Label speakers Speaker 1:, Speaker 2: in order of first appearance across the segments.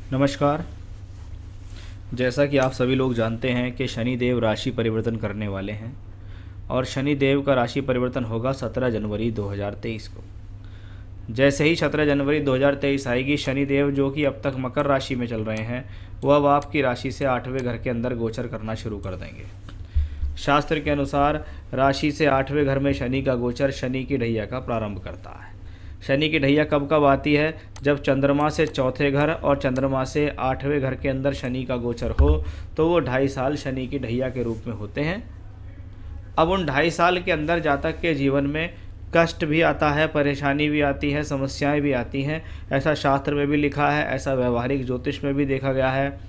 Speaker 1: नमस्कार। जैसा कि आप सभी लोग जानते हैं कि शनि देव राशि परिवर्तन करने वाले हैं और शनि देव का राशि परिवर्तन होगा 17 जनवरी 2023 को। जैसे ही 17 जनवरी 2023 आएगी, शनि देव जो कि अब तक मकर राशि में चल रहे हैं, वो अब आपकी राशि से 8वें घर के अंदर गोचर करना शुरू कर देंगे। शास्त्र के अनुसार राशि से 8वें घर में शनि का गोचर शनि की ढैया का प्रारंभ करता है। शनि की ढैया कब कब आती है? जब चंद्रमा से चौथे घर और चंद्रमा से 8वें घर के अंदर शनि का गोचर हो, तो वो 2.5 साल शनि की ढैया के रूप में होते हैं। अब उन 2.5 साल के अंदर जातक के जीवन में कष्ट भी आता है, परेशानी भी आती है, समस्याएं भी आती हैं। ऐसा शास्त्र में भी लिखा है, ऐसा व्यवहारिक ज्योतिष में भी देखा गया है,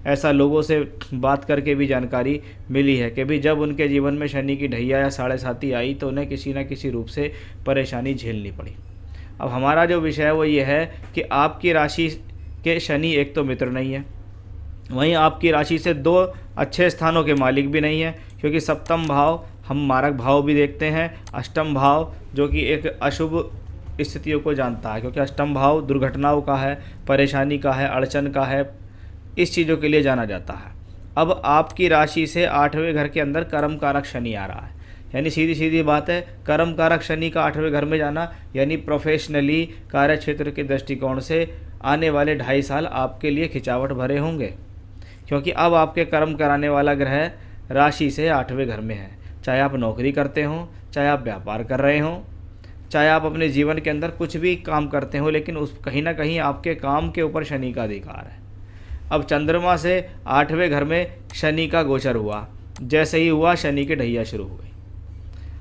Speaker 1: ऐसा लोगों से बात करके भी जानकारी मिली है कि भी जब उनके जीवन में शनि की ढैया या साढ़े साती आई तो उन्हें किसी न किसी रूप से परेशानी झेलनी पड़ी। अब हमारा जो विषय है वो ये है कि आपकी राशि के शनि एक तो मित्र नहीं है, वहीं आपकी राशि से 2 अच्छे स्थानों के मालिक भी नहीं है, क्योंकि सप्तम भाव हम मारक भाव भी देखते हैं, अष्टम भाव जो कि एक अशुभ स्थितियों को जानता है, क्योंकि अष्टम भाव दुर्घटनाओं का है, परेशानी का है, अड़चन का है, इस चीज़ों के लिए जाना जाता है। अब आपकी राशि से 8वें घर के अंदर कर्म कारक शनि आ रहा है, यानी सीधी सीधी बात है, कर्म कारक शनि का 8वें घर में जाना यानी प्रोफेशनली कार्य क्षेत्र के दृष्टिकोण से आने वाले 2.5 साल आपके लिए खिंचावट भरे होंगे, क्योंकि अब आपके कर्म कराने वाला ग्रह राशि से 8वें घर में है। चाहे आप नौकरी करते हों, चाहे आप व्यापार कर रहे हों, चाहे आप अपने जीवन के अंदर कुछ भी काम करते हो, लेकिन उस कहीं ना कहीं आपके काम के ऊपर शनि का अधिकार है। अब चंद्रमा से 8वें घर में शनि का गोचर हुआ, जैसे ही हुआ शनि की ढैया शुरू हो गई।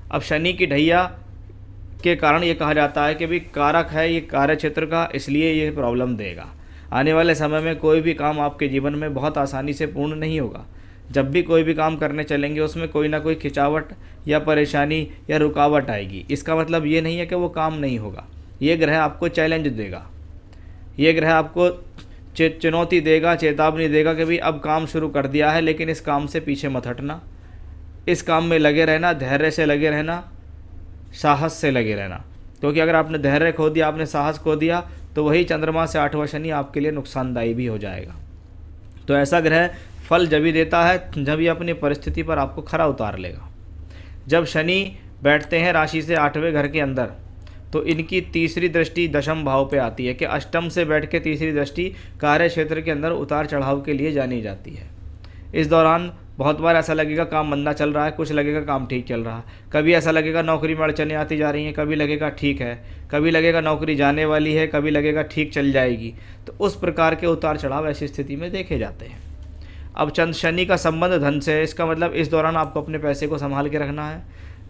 Speaker 1: अब शनि की ढैया के कारण ये कहा जाता है कि भी कारक है ये कार्य क्षेत्र का, इसलिए ये प्रॉब्लम देगा। आने वाले समय में कोई भी काम आपके जीवन में बहुत आसानी से पूर्ण नहीं होगा। जब भी कोई भी काम करने चलेंगे उसमें कोई ना कोई खिंचावट या परेशानी या रुकावट आएगी। इसका मतलब ये नहीं है कि वो काम नहीं होगा, ये ग्रह आपको चैलेंज देगा, ये ग्रह आपको चुनौती देगा, चेतावनी देगा कि भाई अब काम शुरू कर दिया है, लेकिन इस काम से पीछे मत हटना, इस काम में लगे रहना, धैर्य से लगे रहना, साहस से लगे रहना। क्योंकि अगर आपने धैर्य खो दिया, आपने साहस खो दिया, तो वही चंद्रमा से 8वां शनि आपके लिए नुकसानदायी भी हो जाएगा। तो ऐसा ग्रह फल जब ही देता है जब ये अपनी परिस्थिति पर आपको खरा उतार लेगा। जब शनि बैठते हैं राशि से 8वें घर के अंदर, तो इनकी तीसरी दृष्टि दशम भाव पे आती है कि अष्टम से बैठ के तीसरी दृष्टि कार्य क्षेत्र के अंदर उतार चढ़ाव के लिए जानी जाती है। इस दौरान बहुत बार ऐसा लगेगा काम मंदा चल रहा है, कुछ लगेगा काम ठीक चल रहा है, कभी ऐसा लगेगा नौकरी में अड़चनें आती जा रही हैं, कभी लगेगा ठीक है, कभी लगेगा नौकरी जाने वाली है, कभी लगेगा ठीक चल जाएगी। तो उस प्रकार के उतार चढ़ाव ऐसी स्थिति में देखे जाते हैं। अब चंद शनि का संबंध धन से है, इसका मतलब इस दौरान आपको अपने पैसे को संभाल के रखना है,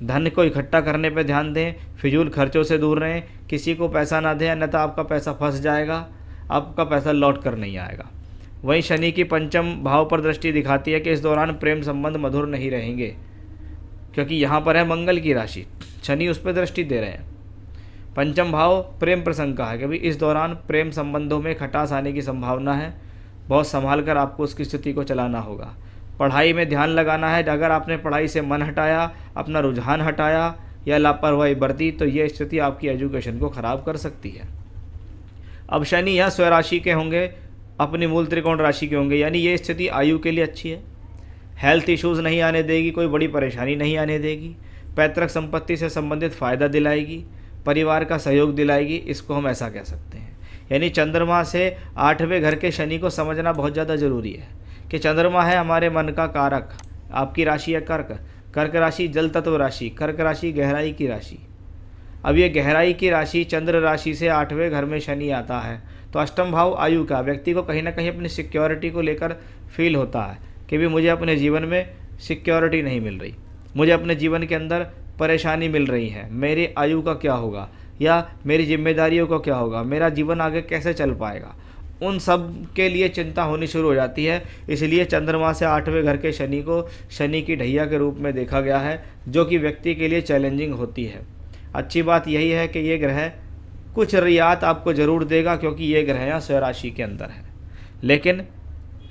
Speaker 1: धन को इकट्ठा करने पर ध्यान दें, फिजूल खर्चों से दूर रहें, किसी को पैसा ना दें, अन्यथा आपका पैसा फंस जाएगा, आपका पैसा लौट कर नहीं आएगा। वहीं शनि की पंचम भाव पर दृष्टि दिखाती है कि इस दौरान प्रेम संबंध मधुर नहीं रहेंगे, क्योंकि यहाँ पर है मंगल की राशि, शनि उस पर दृष्टि दे रहे हैं। पंचम भाव प्रेम प्रसंग का है कि भाई इस दौरान प्रेम संबंधों में खटास आने की संभावना है, बहुत संभाल कर आपको उसकी स्थिति को चलाना होगा। पढ़ाई में ध्यान लगाना है, अगर आपने पढ़ाई से मन हटाया, अपना रुझान हटाया या लापरवाही बरती, तो ये स्थिति आपकी एजुकेशन को ख़राब कर सकती है। अब शनि यहाँ स्वराशि के होंगे, अपनी मूल त्रिकोण राशि के होंगे, यानी ये स्थिति आयु के लिए अच्छी है, हेल्थ इश्यूज़ नहीं आने देगी, कोई बड़ी परेशानी नहीं आने देगी, पैतृक संपत्ति से संबंधित फ़ायदा दिलाएगी, परिवार का सहयोग दिलाएगी, इसको हम ऐसा कह सकते हैं। यानी चंद्रमा से 8वें घर के शनि को समझना बहुत ज़्यादा ज़रूरी है कि चंद्रमा है हमारे मन का कारक। आपकी राशि है कर्क, कर्क राशि जल तत्व राशि, कर्क राशि गहराई की राशि। अब ये गहराई की राशि चंद्र राशि से 8वें घर में शनि आता है, तो अष्टम भाव आयु का, व्यक्ति को कहीं ना कहीं अपनी सिक्योरिटी को लेकर फील होता है कि भी मुझे अपने जीवन में सिक्योरिटी नहीं मिल रही, मुझे अपने जीवन के अंदर परेशानी मिल रही है, मेरी आयु का क्या होगा या मेरी जिम्मेदारियों का क्या होगा, मेरा जीवन आगे कैसे चल पाएगा, उन सब के लिए चिंता होनी शुरू हो जाती है। इसलिए चंद्रमा से 8वें घर के शनि को शनि की ढैया के रूप में देखा गया है, जो कि व्यक्ति के लिए चैलेंजिंग होती है। अच्छी बात यही है कि ये ग्रह कुछ रियायत आपको ज़रूर देगा, क्योंकि ये ग्रह यहाँ स्वराशि के अंदर है, लेकिन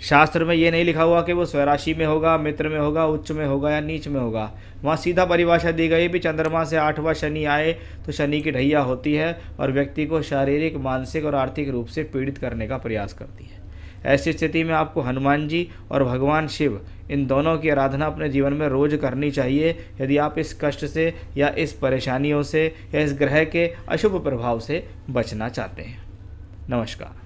Speaker 1: शास्त्र में ये नहीं लिखा हुआ कि वो स्वराशि में होगा, मित्र में होगा, उच्च में होगा या नीच में होगा। वहाँ सीधा परिभाषा दी गई भी चंद्रमा से 8वां शनि आए तो शनि की ढैया होती है और व्यक्ति को शारीरिक, मानसिक और आर्थिक रूप से पीड़ित करने का प्रयास करती है। ऐसी स्थिति में आपको हनुमान जी और भगवान शिव इन दोनों की आराधना अपने जीवन में रोज करनी चाहिए यदि आप इस कष्ट से या इस परेशानियों से या इस ग्रह के अशुभ प्रभाव से बचना चाहते हैं। नमस्कार।